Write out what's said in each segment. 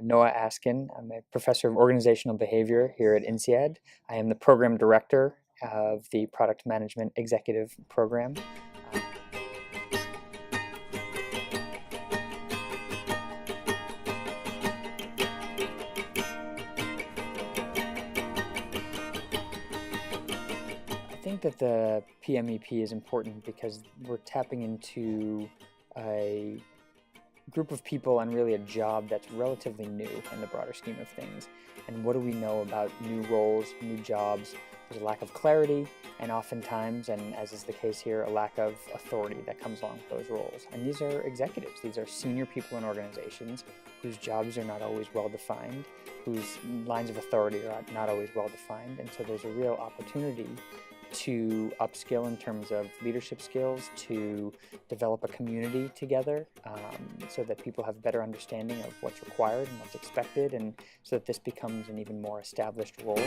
Noah Askin. I'm a professor of organizational behavior here at INSEAD. I am the program director of the Product Management Executive Program. I think that the PMEP is important because we're tapping into a group of people and really a job that's relatively new in the broader scheme of things. And what do we know about new roles, new jobs? There's a lack of clarity, and oftentimes, and as is the case here, a lack of authority that comes along with those roles. And these are executives. These are senior people in organizations whose jobs are not always well defined, whose lines of authority are not always well defined. And so there's a real opportunity to upskill in terms of leadership skills, to develop a community together so that people have better understanding of what's required and what's expected, and so that this becomes an even more established role.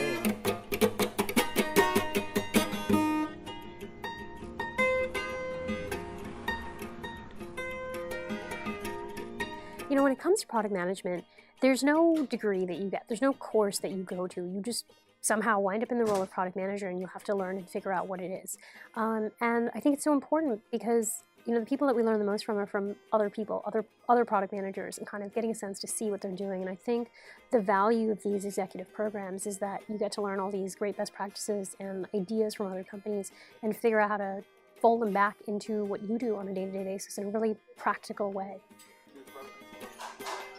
You know, when it comes to product management, there's no degree that you get, there's no course that you go to. You just somehow wind up in the role of product manager and you have to learn and figure out what it is. And I think it's so important because, you know, the people that we learn the most from are from other people, other product managers, and kind of getting a sense to see what they're doing. And I think the value of these executive programs is that you get to learn all these great best practices and ideas from other companies and figure out how to fold them back into what you do on a day-to-day basis in a really practical way.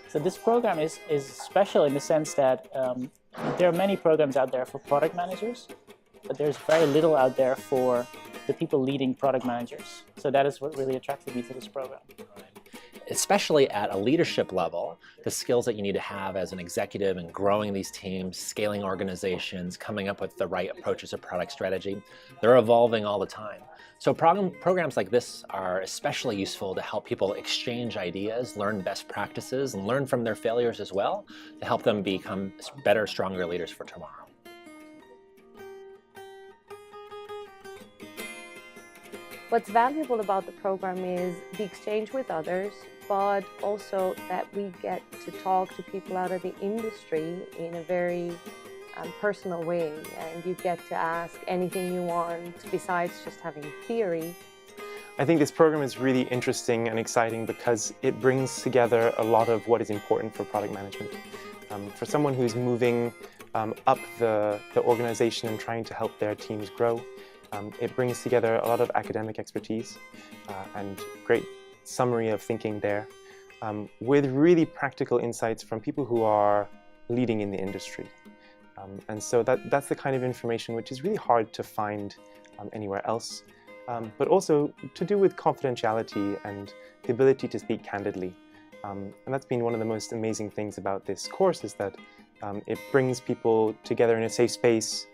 So this program is special in the sense that there are many programs out there for product managers, but there's very little out there for the people leading product managers. So that is what really attracted me to this program. Especially at a leadership level, the skills that you need to have as an executive in growing these teams, scaling organizations, coming up with the right approaches to product strategy, they're evolving all the time. So programs like this are especially useful to help people exchange ideas, learn best practices, and learn from their failures as well, to help them become better, stronger leaders for tomorrow. What's valuable about the program is the exchange with others, but also that we get to talk to people out of the industry in a very personal way, and you get to ask anything you want besides just having theory. I think this program is really interesting and exciting because it brings together a lot of what is important for product management. For someone who's moving up the organization and trying to help their teams grow, it brings together a lot of academic expertise and great summary of thinking there, with really practical insights from people who are leading in the industry. And so that's the kind of information which is really hard to find anywhere else, but also to do with confidentiality and the ability to speak candidly. And that's been one of the most amazing things about this course, is that it brings people together in a safe space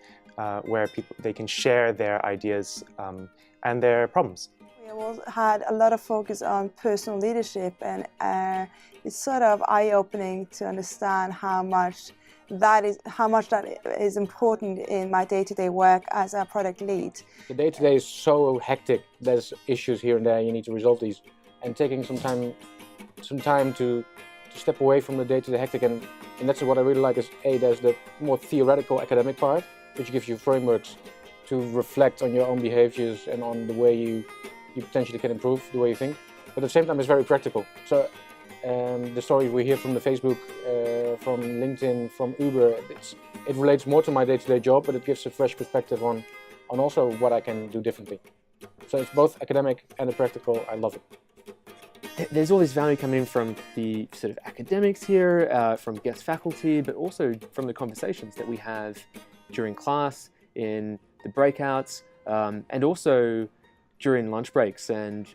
where they can share their ideas and their problems. We also had a lot of focus on personal leadership, and it's sort of eye-opening to understand how much that is important in my day-to-day work as a product lead. The day-to-day is so hectic. There's issues here and there. You need to resolve these, and taking some time to step away from the day-to-day hectic, and that's what I really like. Is there's the more theoretical academic part, which gives you frameworks to reflect on your own behaviors and on the way you potentially can improve the way you think. But at the same time, it's very practical. So the stories we hear from the Facebook, from LinkedIn, from Uber, it relates more to my day-to-day job, but it gives a fresh perspective on also what I can do differently. So it's both academic and practical. I love it. There's all this value coming in from the sort of academics here, from guest faculty, but also from the conversations that we have during class, in the breakouts, and also during lunch breaks and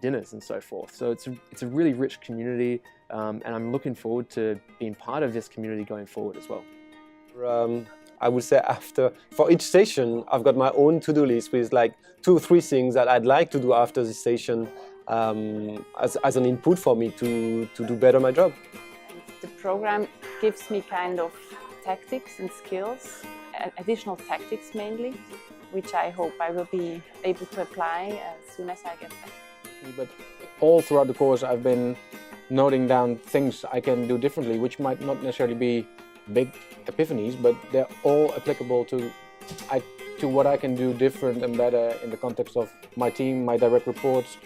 dinners and so forth. So it's a really rich community, and I'm looking forward to being part of this community going forward as well. I would say for each session, I've got my own to-do list with like 2 or 3 things that I'd like to do after this session as an input for me to do better my job. The program gives me kind of tactics and skills, additional tactics mainly, which I hope I will be able to apply as soon as I get back. But all throughout the course I've been noting down things I can do differently, which might not necessarily be big epiphanies, but they're all applicable to what I can do different and better in the context of my team, my direct reports,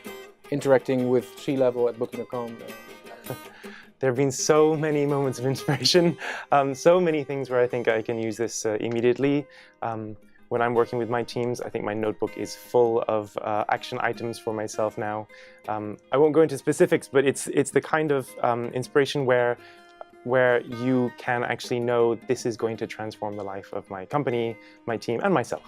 interacting with C-level at Booking.com. There have been so many moments of inspiration, so many things where I think I can use this immediately. When I'm working with my teams, I think my notebook is full of action items for myself now. I won't go into specifics, but it's the kind of inspiration where you can actually know this is going to transform the life of my company, my team, and myself.